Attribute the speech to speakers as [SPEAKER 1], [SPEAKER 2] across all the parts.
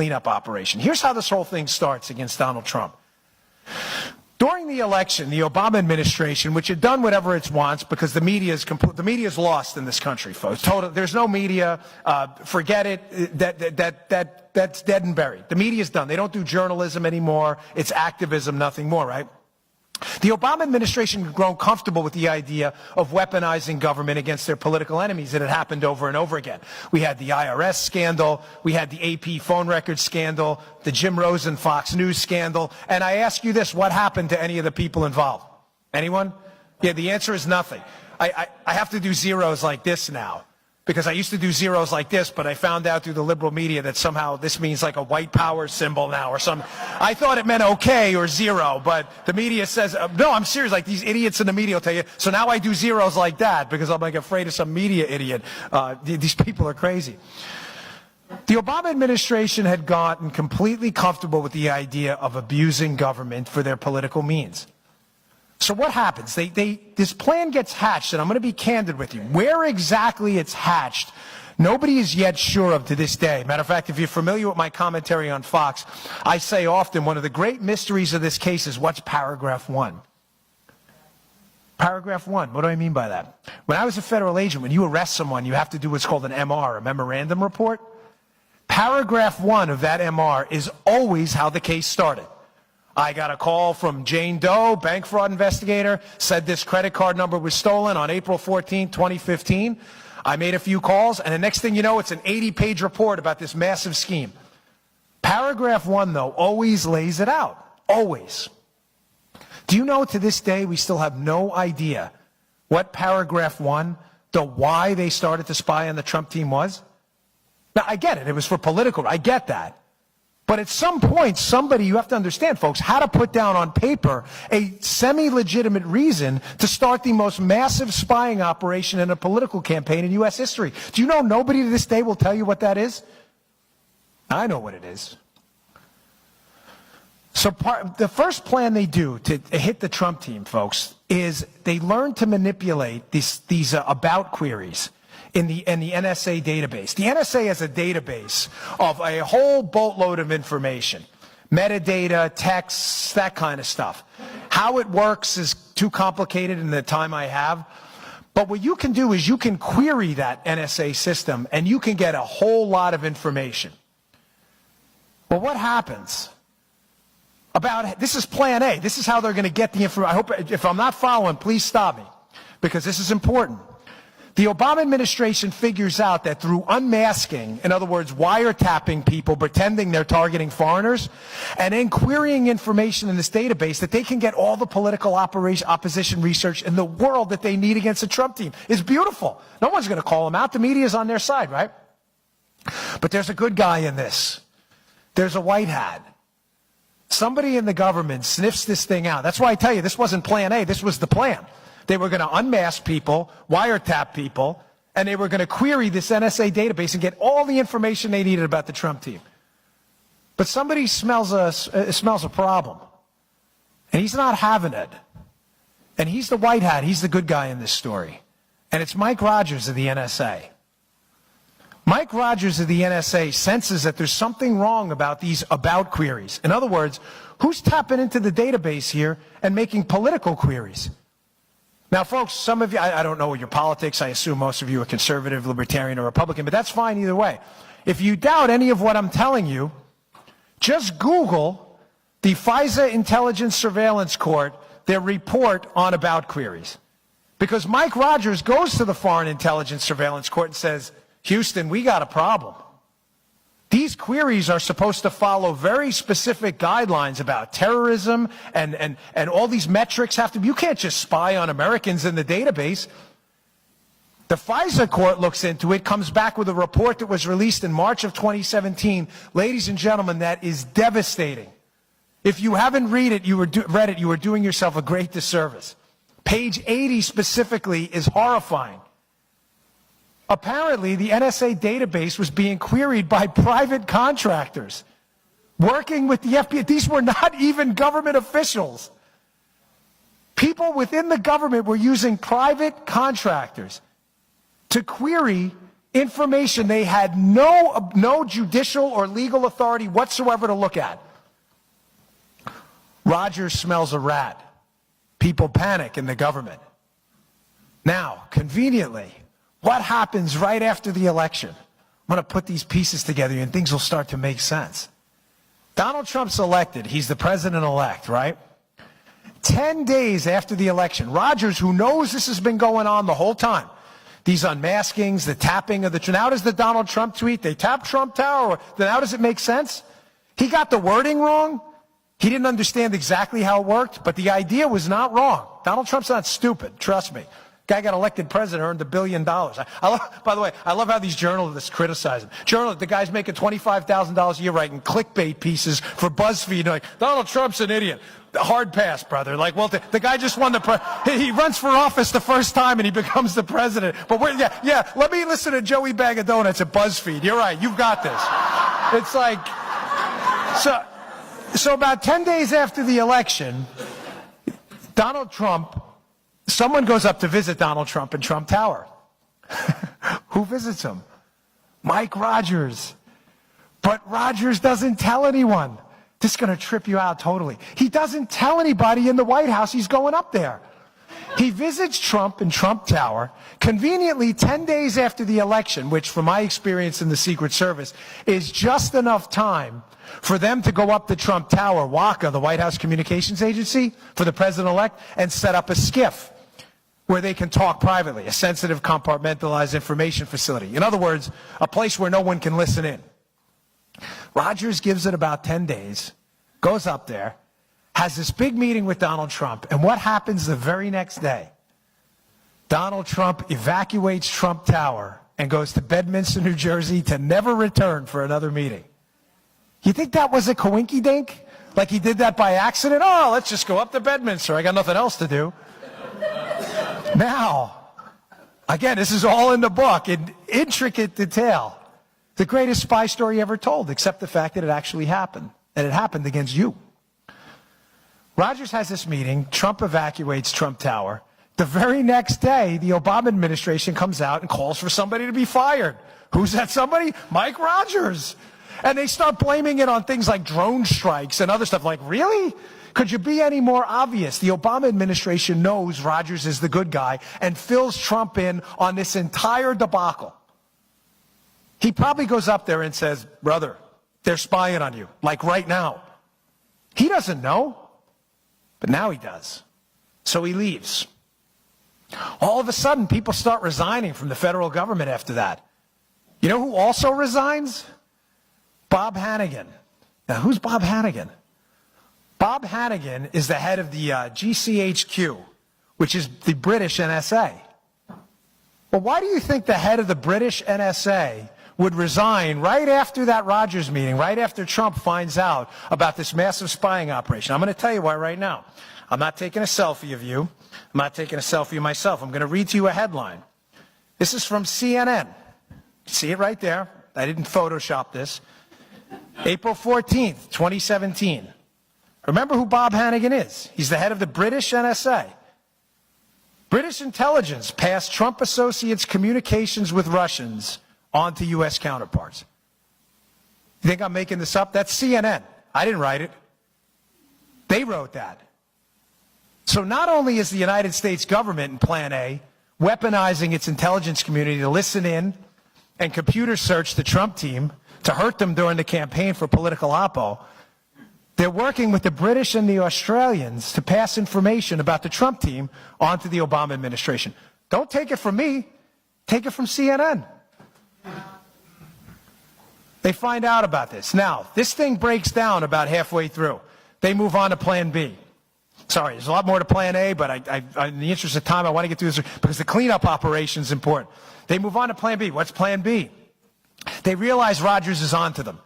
[SPEAKER 1] cleanup operation. Here's how this whole thing starts against Donald Trump. During the election, the Obama administration, which had done whatever it wants because the media is lost in this country, folks. There's no media. Forget it. That's dead and buried. The media's done. They don't do journalism anymore. It's activism, nothing more, right? The Obama administration had grown comfortable with the idea of weaponizing government against their political enemies. It had happened over and over again. We had the IRS scandal. We had the AP phone record scandal, the Jim Rosen Fox News scandal. And I ask you this, what happened to any of the people involved? Anyone? Yeah, the answer is nothing. I have to do zeros like this now, because I used to do zeros like this, but I found out through the liberal media that somehow this means like a white power symbol now or something. I thought it meant okay or zero, but the media says, no, I'm serious, like these idiots in the media will tell you. So now I do zeros like that because I'm like afraid of some media idiot. These people are crazy. The Obama administration had gotten completely comfortable with the idea of abusing government for their political means. So what happens? This plan gets hatched, and I'm going to be candid with you. Where exactly it's hatched, nobody is yet sure of to this day. Matter of fact, if you're familiar with my commentary on Fox, I say often one of the great mysteries of this case is what's paragraph 1? Paragraph 1, what do I mean by that? When I was a federal agent, when you arrest someone, you have to do what's called an MR, a memorandum report. Paragraph 1 of that MR is always how the case started. I got a call from Jane Doe, bank fraud investigator, said this credit card number was stolen on April 14, 2015. I made a few calls, and the next thing you know, it's an 80-page report about this massive scheme. Paragraph 1, though, always lays it out. Always. Do you know to this day we still have no idea what paragraph 1, the why they started to spy on the Trump team was? Now, I get it. It was for political. I get that. But at some point, somebody, you have to understand, folks, had to put down on paper a semi-legitimate reason to start the most massive spying operation in a political campaign in U.S. history. Do you know nobody to this day will tell you what that is? I know what it is. So the first plan they do to hit the Trump team, folks, is they learn to manipulate these about queries in the NSA database. The NSA has a database of a whole boatload of information, metadata, texts, that kind of stuff. How it works is too complicated in the time I have. But what you can do is you can query that NSA system and you can get a whole lot of information. Well, what happens? This is plan A. This is how they're going to get the information. I hope, if I'm not following, please stop me, because this is important. The Obama administration figures out that through unmasking, in other words, wiretapping people, pretending they're targeting foreigners, and then querying information in this database, that they can get all the political opposition research in the world that they need against the Trump team. It's beautiful. No one's going to call them out. The media's on their side, right? But there's a good guy in this. There's a white hat. Somebody in the government sniffs this thing out. That's why I tell you, this wasn't plan A. This was the plan. They were going to unmask people, wiretap people, and they were going to query this NSA database and get all the information they needed about the Trump team. But somebody smells a problem, and he's not having it. And he's the white hat. He's the good guy in this story. And it's Mike Rogers of the NSA. Mike Rogers of the NSA senses that there's something wrong about these about queries. In other words, who's tapping into the database here and making political queries? Now, folks, some of you, I don't know your politics. I assume most of you are conservative, libertarian, or Republican, but that's fine either way. If you doubt any of what I'm telling you, just Google the FISA Intelligence Surveillance Court, their report on about queries. Because Mike Rogers goes to the Foreign Intelligence Surveillance Court and says, Houston, we got a problem. These queries are supposed to follow very specific guidelines about terrorism, and all these metrics have to be, you can't just spy on Americans in the database. The FISA court looks into it, comes back with a report that was released in March of 2017. Ladies and gentlemen, that is devastating. If you haven't read it, you were doing yourself a great disservice. Page 80 specifically is horrifying. Apparently, the NSA database was being queried by private contractors working with the FBI. These were not even government officials. People within the government were using private contractors to query information they had no judicial or legal authority whatsoever to look at. Rogers smells a rat. People panic in the government. Now, conveniently, what happens right after the election? I'm going to put these pieces together and things will start to make sense. Donald Trump's elected. He's the president-elect, right? 10 days after the election, Rogers, who knows this has been going on the whole time, these unmaskings, the tapping of the... Now does the Donald Trump tweet, they tapped Trump Tower, then how does it make sense? He got the wording wrong. He didn't understand exactly how it worked, but the idea was not wrong. Donald Trump's not stupid, trust me. Guy got elected president, earned $1 billion. By the way, I love how these journalists criticize him. The guy's making $25,000 a year writing clickbait pieces for BuzzFeed. Like, Donald Trump's an idiot. Hard pass, brother. Like, well, the guy just won he runs for office the first time and he becomes the president. But let me listen to Joey Bag of Donuts at BuzzFeed. You're right. You've got this. It's like, so about 10 days after the election, Donald Trump, someone goes up to visit Donald Trump in Trump Tower. Who visits him? Mike Rogers. But Rogers doesn't tell anyone. This is going to trip you out totally. He doesn't tell anybody in the White House he's going up there. He visits Trump in Trump Tower, conveniently 10 days after the election, which from my experience in the Secret Service is just enough time for them to go up to Trump Tower, WACA, the White House Communications Agency, for the president-elect, and set up a SCIF where they can talk privately, a sensitive compartmentalized information facility. In other words, a place where no one can listen in. Rogers gives it about 10 days, goes up there, has this big meeting with Donald Trump, and what happens the very next day? Donald Trump evacuates Trump Tower and goes to Bedminster, New Jersey to never return for another meeting. You think that was a coinky-dink? Like he did that by accident? Oh, let's just go up to Bedminster. I got nothing else to do. Now, again, this is all in the book in intricate detail. The greatest spy story ever told, except the fact that it actually happened. And it happened against you. Rogers has this meeting. Trump evacuates Trump Tower. The very next day, the Obama administration comes out and calls for somebody to be fired. Who's that somebody? Mike Rogers. And they start blaming it on things like drone strikes and other stuff. Like, really? Could you be any more obvious? The Obama administration knows Rogers is the good guy and fills Trump in on this entire debacle. He probably goes up there and says, brother, they're spying on you, like right now. He doesn't know, but now he does. So he leaves. All of a sudden, people start resigning from the federal government after that. You know who also resigns? Bob Hannigan. Now, who's Bob Hannigan? Bob Hannigan is the head of the GCHQ, which is the British NSA. Well, why do you think the head of the British NSA would resign right after that Rogers meeting, right after Trump finds out about this massive spying operation? I'm going to tell you why right now. I'm not taking a selfie of you. I'm not taking a selfie of myself. I'm going to read to you a headline. This is from CNN. See it right there. I didn't Photoshop this. April 14th, 2017. Remember who Bob Hannigan is. He's the head of the British NSA. British intelligence passed Trump associates' communications with Russians on to U.S. counterparts. You think I'm making this up? That's CNN. I didn't write it. They wrote that. So not only is the United States government in Plan A weaponizing its intelligence community to listen in and computer search the Trump team to hurt them during the campaign for political oppo, they're working with the British and the Australians to pass information about the Trump team onto the Obama administration. Don't take it from me. Take it from CNN. They find out about this. Now, this thing breaks down about halfway through. They move on to Plan B. Sorry, there's a lot more to Plan A, but in the interest of time, I want to get through this because the cleanup operation is important. They move on to Plan B. What's Plan B? They realize Rogers is onto them.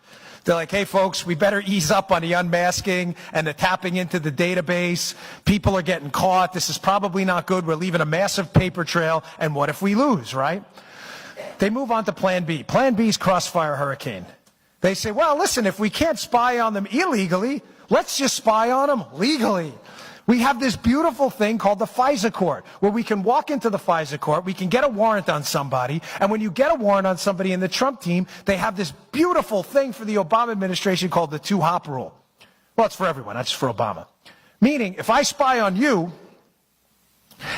[SPEAKER 1] They're like, hey, folks, we better ease up on the unmasking and the tapping into the database. People are getting caught. This is probably not good. We're leaving a massive paper trail. And what if we lose, right? They move on to Plan B. Plan B is Crossfire Hurricane. They say, well, listen, if we can't spy on them illegally, let's just spy on them legally. We have this beautiful thing called the FISA court, where we can walk into the FISA court, we can get a warrant on somebody, and when you get a warrant on somebody in the Trump team, they have this beautiful thing for the Obama administration called the two-hop rule. Well, it's for everyone, not just for Obama. Meaning, if I spy on you,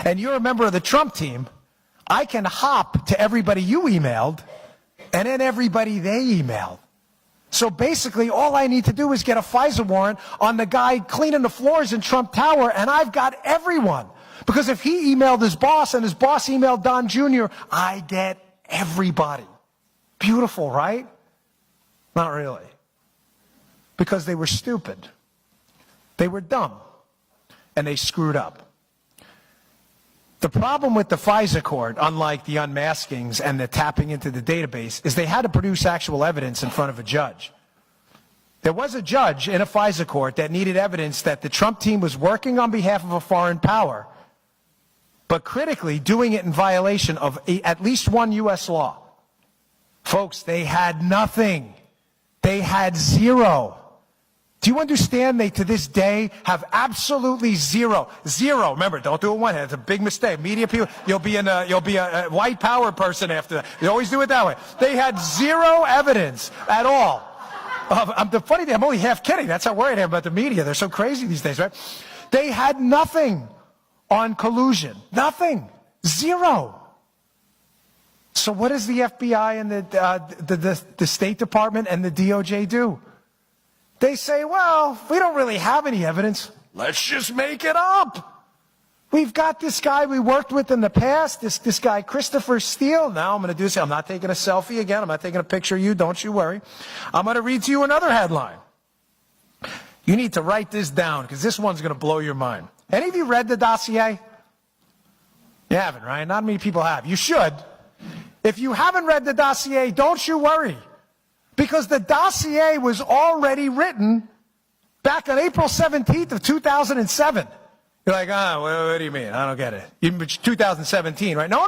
[SPEAKER 1] and you're a member of the Trump team, I can hop to everybody you emailed, and then everybody they emailed. So basically, all I need to do is get a FISA warrant on the guy cleaning the floors in Trump Tower, and I've got everyone. Because if he emailed his boss, and his boss emailed Don Jr., I get everybody. Beautiful, right? Not really. Because they were stupid. They were dumb. And they screwed up. The problem with the FISA court, unlike the unmaskings and the tapping into the database, is they had to produce actual evidence in front of a judge. There was a judge in a FISA court that needed evidence that the Trump team was working on behalf of a foreign power, but critically doing it in violation of at least one U.S. law. Folks, they had nothing. They had zero. Do you understand they, to this day, have absolutely zero? Zero. Remember, don't do it one hand. It's a big mistake. Media people, you'll be a white power person after that. They always do it that way. They had zero evidence at all. The funny thing, I'm only half kidding. That's how worried I am about the media. They're so crazy these days, right? They had nothing on collusion. Nothing. Zero. So what does the FBI and the State Department and the DOJ do? They say, well, we don't really have any evidence. Let's just make it up. We've got this guy we worked with in the past, this guy Christopher Steele. Now I'm going to do this. I'm not taking a selfie again. I'm not taking a picture of you. Don't you worry. I'm going to read to you another headline. You need to write this down because this one's going to blow your mind. Any of you read the dossier? You haven't, right? Not many people have. You should. If you haven't read the dossier, don't you worry. Because the dossier was already written back on April 17th of 2007. You're like, what do you mean? I don't get it. Even 2017, right? No.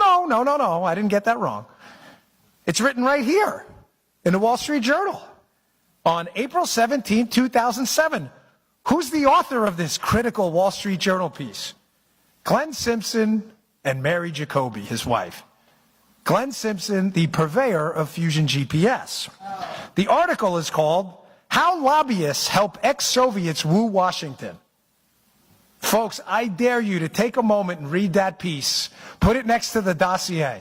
[SPEAKER 1] I didn't get that wrong. It's written right here in the Wall Street Journal on April 17th, 2007. Who's the author of this critical Wall Street Journal piece? Glenn Simpson and Mary Jacoby, his wife. Glenn Simpson, the purveyor of Fusion GPS. The article is called, How Lobbyists Help Ex-Soviets Woo Washington. Folks, I dare you to take a moment and read that piece. Put it next to the dossier.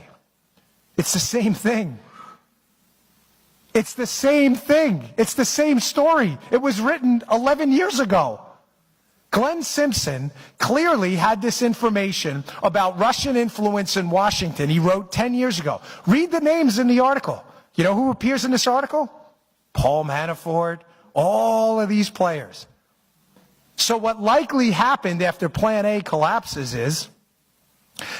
[SPEAKER 1] It's the same thing. It's the same thing. It's the same story. It was written 11 years ago. Glenn Simpson clearly had this information about Russian influence in Washington. He wrote 10 years ago. Read the names in the article. You know who appears in this article? Paul Manafort, all of these players. So what likely happened after Plan A collapses is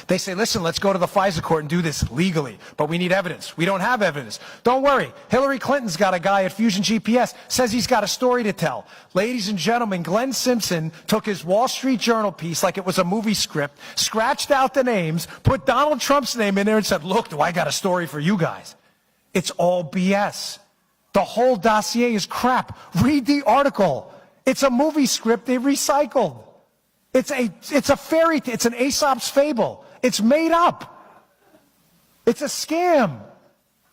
[SPEAKER 1] they say, listen, let's go to the FISA court and do this legally, but we need evidence. We don't have evidence. Don't worry. Hillary Clinton's got a guy at Fusion GPS, says he's got a story to tell. Ladies and gentlemen, Glenn Simpson took his Wall Street Journal piece like it was a movie script, scratched out the names, put Donald Trump's name in there and said, look, do I got a story for you guys? It's all BS. The whole dossier is crap. Read the article. It's a movie script they recycled. It's a fairy tale. It's an Aesop's fable. It's made up. It's a scam.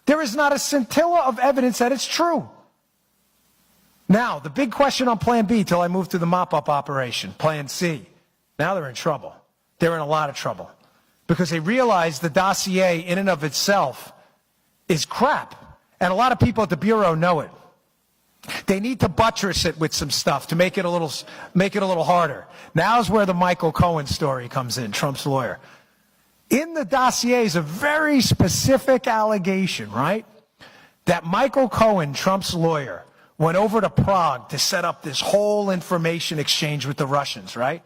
[SPEAKER 1] There is not a scintilla of evidence that it's true. Now, the big question on Plan B till I move to the mop-up operation, Plan C. Now they're in trouble. They're in a lot of trouble. Because they realize the dossier in and of itself is crap. And a lot of people at the Bureau know it. They need to buttress it with some stuff to make it a little harder. Now's where the Michael Cohen story comes in, Trump's lawyer. In the dossier is a very specific allegation, right? That Michael Cohen, Trump's lawyer, went over to Prague to set up this whole information exchange with the Russians, right?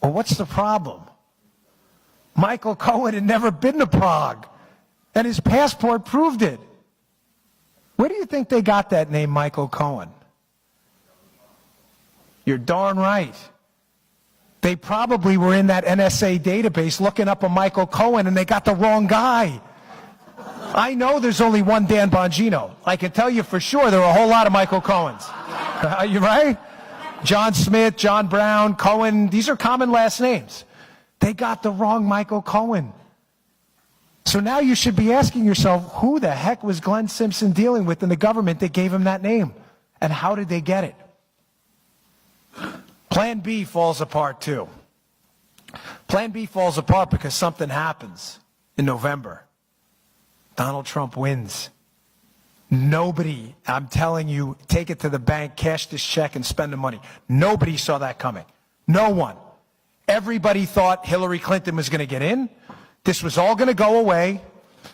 [SPEAKER 1] Well, what's the problem? Michael Cohen had never been to Prague, and his passport proved it. Where do you think they got that name, Michael Cohen? You're darn right. They probably were in that NSA database looking up a Michael Cohen, and they got the wrong guy. I know there's only one Dan Bongino. I can tell you for sure there are a whole lot of Michael Cohens. Are you right? John Smith, John Brown, Cohen, these are common last names. They got the wrong Michael Cohen. So now you should be asking yourself, who the heck was Glenn Simpson dealing with in the government that gave him that name? And how did they get it? Plan B falls apart too. Plan B falls apart because something happens in November. Donald Trump wins. Nobody, I'm telling you, take it to the bank, cash this check, and spend the money. Nobody saw that coming. No one. Everybody thought Hillary Clinton was going to get in. This was all going to go away.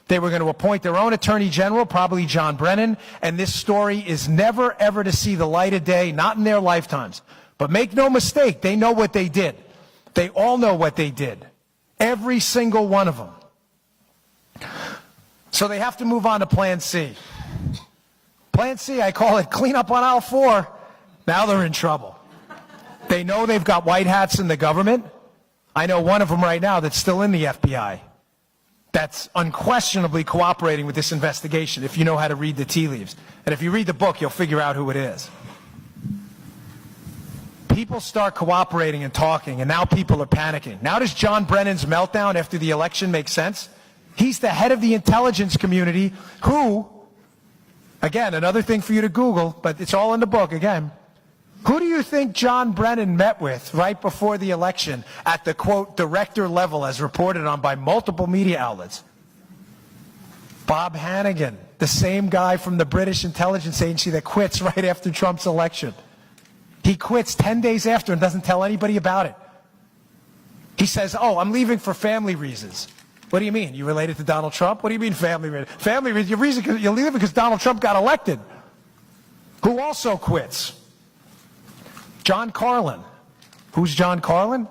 [SPEAKER 1] They were going to appoint their own attorney general, probably John Brennan, and this story is never, ever to see the light of day, not in their lifetimes. But make no mistake, they know what they did. They all know what they did. Every single one of them. So they have to move on to Plan C. Plan C, I call it clean up on aisle 4. Now they're in trouble. They know they've got white hats in the government. I know one of them right now that's still in the FBI. That's unquestionably cooperating with this investigation, if you know how to read the tea leaves. And if you read the book, you'll figure out who it is. People start cooperating and talking, and now people are panicking. Now does John Brennan's meltdown after the election make sense? He's the head of the intelligence community who, again, another thing for you to Google, but it's all in the book again. Who do you think John Brennan met with right before the election at the, quote, director level as reported on by multiple media outlets? Bob Hannigan, the same guy from the British intelligence agency that quits right after Trump's election. He quits 10 days after and doesn't tell anybody about it. He says, oh, I'm leaving for family reasons. What do you mean? You related to Donald Trump? What do you mean family reasons? Family reasons, you're leaving because Donald Trump got elected. Who also quits? John Carlin. Who's John Carlin?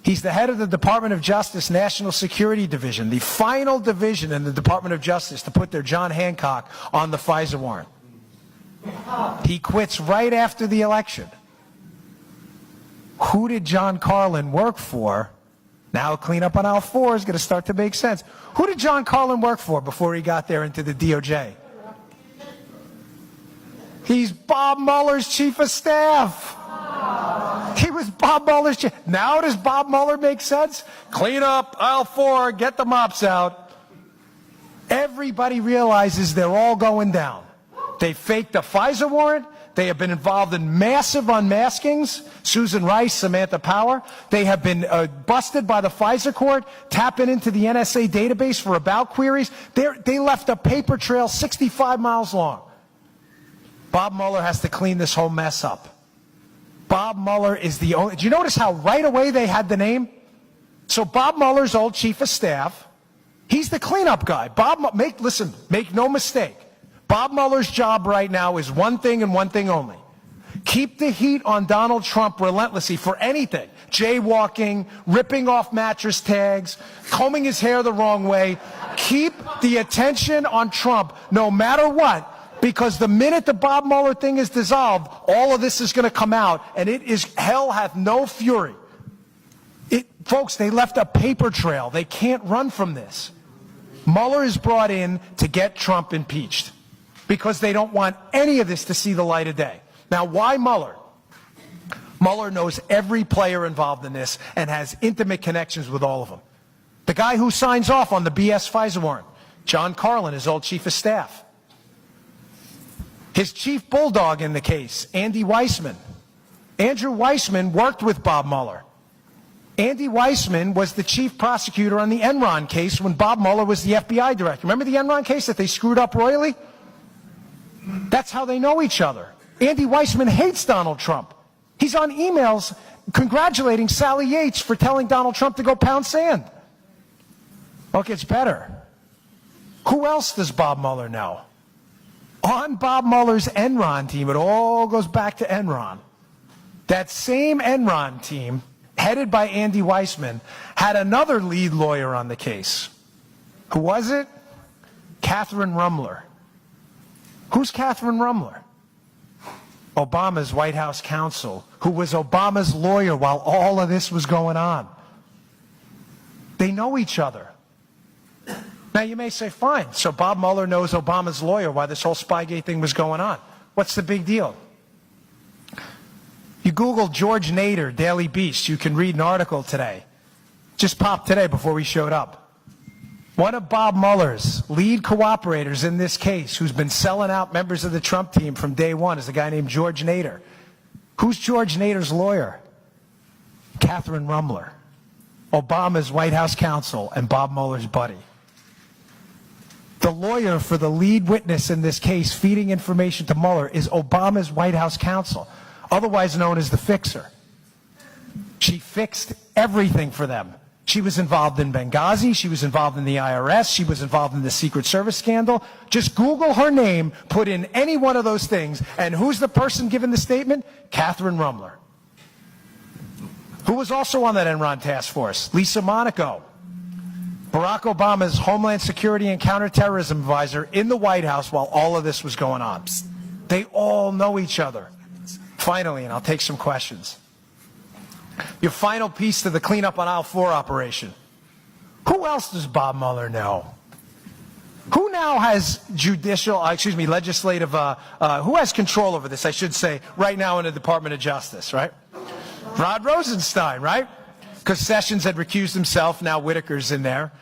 [SPEAKER 1] He's the head of the Department of Justice National Security Division, the final division in the Department of Justice to put their John Hancock on the FISA warrant. He quits right after the election. Who did John Carlin work for? Now cleanup on aisle 4 is going to start to make sense. Who did John Carlin work for before he got there into the DOJ? He's Bob Mueller's chief of staff. He was Bob Mueller's chief. Now does Bob Mueller make sense? Clean up aisle 4, get the mops out. Everybody realizes they're all going down. They faked a FISA warrant. They have been involved in massive unmaskings. Susan Rice, Samantha Power. They have been busted by the FISA court, tapping into the NSA database for about queries. They left a paper trail 65 miles long. Bob Mueller has to clean this whole mess up. Bob Mueller is the only... Do you notice how right away they had the name? So Bob Mueller's old chief of staff, he's the cleanup guy. Listen, make no mistake. Bob Mueller's job right now is one thing and one thing only. Keep the heat on Donald Trump relentlessly for anything. Jaywalking, ripping off mattress tags, combing his hair the wrong way. Keep the attention on Trump no matter what, because the minute the Bob Mueller thing is dissolved, all of this is going to come out, and it is hell hath no fury. Folks, they left a paper trail. They can't run from this. Mueller is brought in to get Trump impeached because they don't want any of this to see the light of day. Now, why Mueller? Mueller knows every player involved in this and has intimate connections with all of them. The guy who signs off on the BS FISA warrant, John Carlin, his old chief of staff. His chief bulldog in the case, Andy Weissman. Andrew Weissman worked with Bob Mueller. Andy Weissman was the chief prosecutor on the Enron case when Bob Mueller was the FBI director. Remember the Enron case that they screwed up royally? That's how they know each other. Andy Weissman hates Donald Trump. He's on emails congratulating Sally Yates for telling Donald Trump to go pound sand. Well, it gets better. Who else does Bob Mueller know? On Bob Mueller's Enron team, it all goes back to Enron. That same Enron team, headed by Andy Weissman, had another lead lawyer on the case. Who was it? Catherine Rumler. Who's Catherine Rumler? Obama's White House counsel, who was Obama's lawyer while all of this was going on. They know each other. Now you may say, fine, so Bob Mueller knows Obama's lawyer while this whole SpyGate thing was going on. What's the big deal? You Google George Nader, Daily Beast, you can read an article today. Just popped today before we showed up. One of Bob Mueller's lead cooperators in this case, who's been selling out members of the Trump team from day one, is a guy named George Nader. Who's George Nader's lawyer? Catherine Rumler, Obama's White House counsel and Bob Mueller's buddy. The lawyer for the lead witness in this case feeding information to Mueller is Obama's White House counsel, otherwise known as the fixer. She fixed everything for them. She was involved in Benghazi. She was involved in the IRS. She was involved in the Secret Service scandal. Just Google her name, put in any one of those things, and who's the person giving the statement? Catherine Rumler. Who was also on that Enron task force? Lisa Monaco, Barack Obama's Homeland Security and Counterterrorism advisor in the White House while all of this was going on. They all know each other. Finally, and I'll take some questions. Your final piece to the cleanup on aisle 4 operation. Who else does Bob Mueller know? Who now has legislative, who has control over this, I should say, right now in the Department of Justice, right? Rod Rosenstein, right? Because Sessions had recused himself, now Whitaker's in there,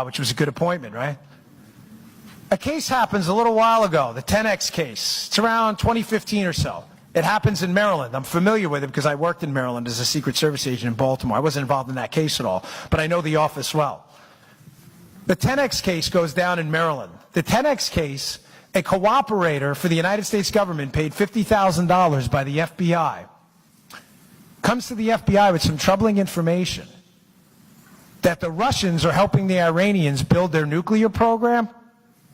[SPEAKER 1] which was a good appointment, right? A case happens a little while ago, the 10X case. It's around 2015 or so. It happens in Maryland. I'm familiar with it because I worked in Maryland as a Secret Service agent in Baltimore. I wasn't involved in that case at all, but I know the office well. The 10X case goes down in Maryland. The 10X case, a cooperator for the United States government paid $50,000 by the FBI, comes to the FBI with some troubling information that the Russians are helping the Iranians build their nuclear program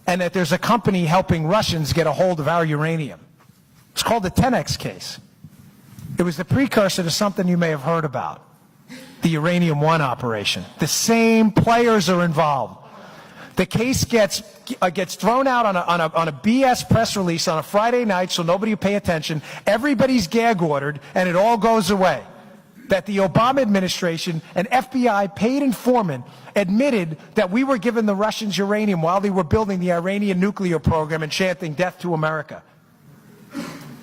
[SPEAKER 1] and that there's a company helping Russians get a hold of our uranium. It's called the 10X case. It was the precursor to something you may have heard about, the Uranium One operation. The same players are involved. The case gets thrown out on a BS press release on a Friday night so nobody will pay attention. Everybody's gag ordered, and it all goes away. That the Obama administration, an FBI paid informant, admitted that we were giving the Russians uranium while they were building the Iranian nuclear program and chanting death to America.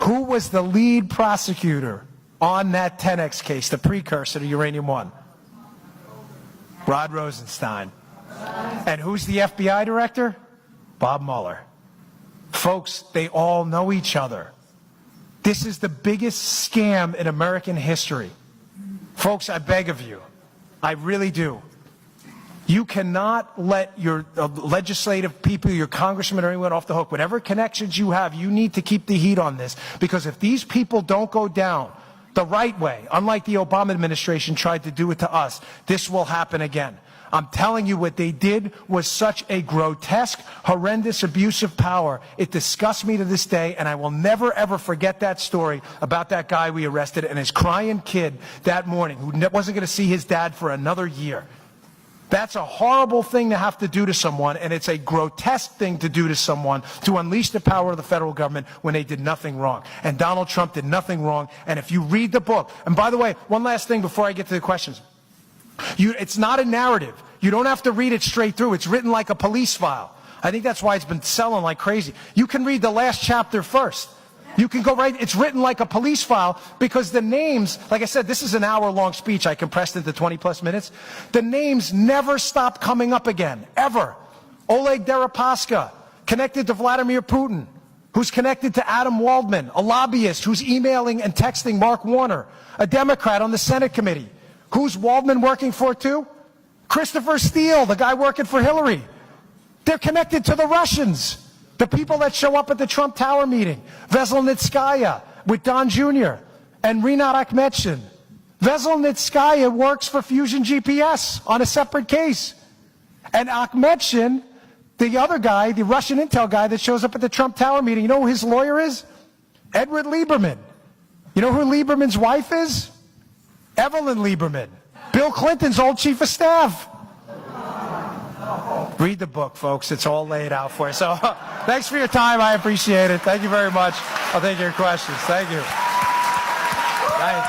[SPEAKER 1] Who was the lead prosecutor on that 10X case, the precursor to Uranium One? Rod Rosenstein. And who's the FBI director? Bob Mueller. Folks, they all know each other. This is the biggest scam in American history. Folks, I beg of you, I really do. You cannot let your legislative people, your congressmen or anyone off the hook. Whatever connections you have, you need to keep the heat on this. Because if these people don't go down the right way, unlike the Obama administration tried to do it to us, this will happen again. I'm telling you, what they did was such a grotesque, horrendous abuse of power. It disgusts me to this day, and I will never, ever forget that story about that guy we arrested and his crying kid that morning who wasn't going to see his dad for another year. That's a horrible thing to have to do to someone, and it's a grotesque thing to do to someone to unleash the power of the federal government when they did nothing wrong. And Donald Trump did nothing wrong. And if you read the book, and by the way, one last thing before I get to the questions. It's not a narrative. You don't have to read it straight through. It's written like a police file. I think that's why it's been selling like crazy. You can read the last chapter first. You can go right, it's written like a police file because the names, like I said, this is an hour-long speech I compressed into 20-plus minutes. The names never stop coming up again, ever. Oleg Deripaska, connected to Vladimir Putin, who's connected to Adam Waldman, a lobbyist who's emailing and texting Mark Warner, a Democrat on the Senate committee. Who's Waldman working for too? Christopher Steele, the guy working for Hillary. They're connected to the Russians. The people that show up at the Trump Tower meeting, Veselnitskaya with Don Jr. and Rinat Akhmetshin. Veselnitskaya works for Fusion GPS on a separate case. And Akhmetshin, the other guy, the Russian intel guy that shows up at the Trump Tower meeting, you know who his lawyer is? Edward Lieberman. You know who Lieberman's wife is? Evelyn Lieberman, Bill Clinton's old chief of staff. Read the book, folks. It's all laid out for you. So thanks for your time. I appreciate it. Thank you very much. I'll take your questions. Thank you. Nice.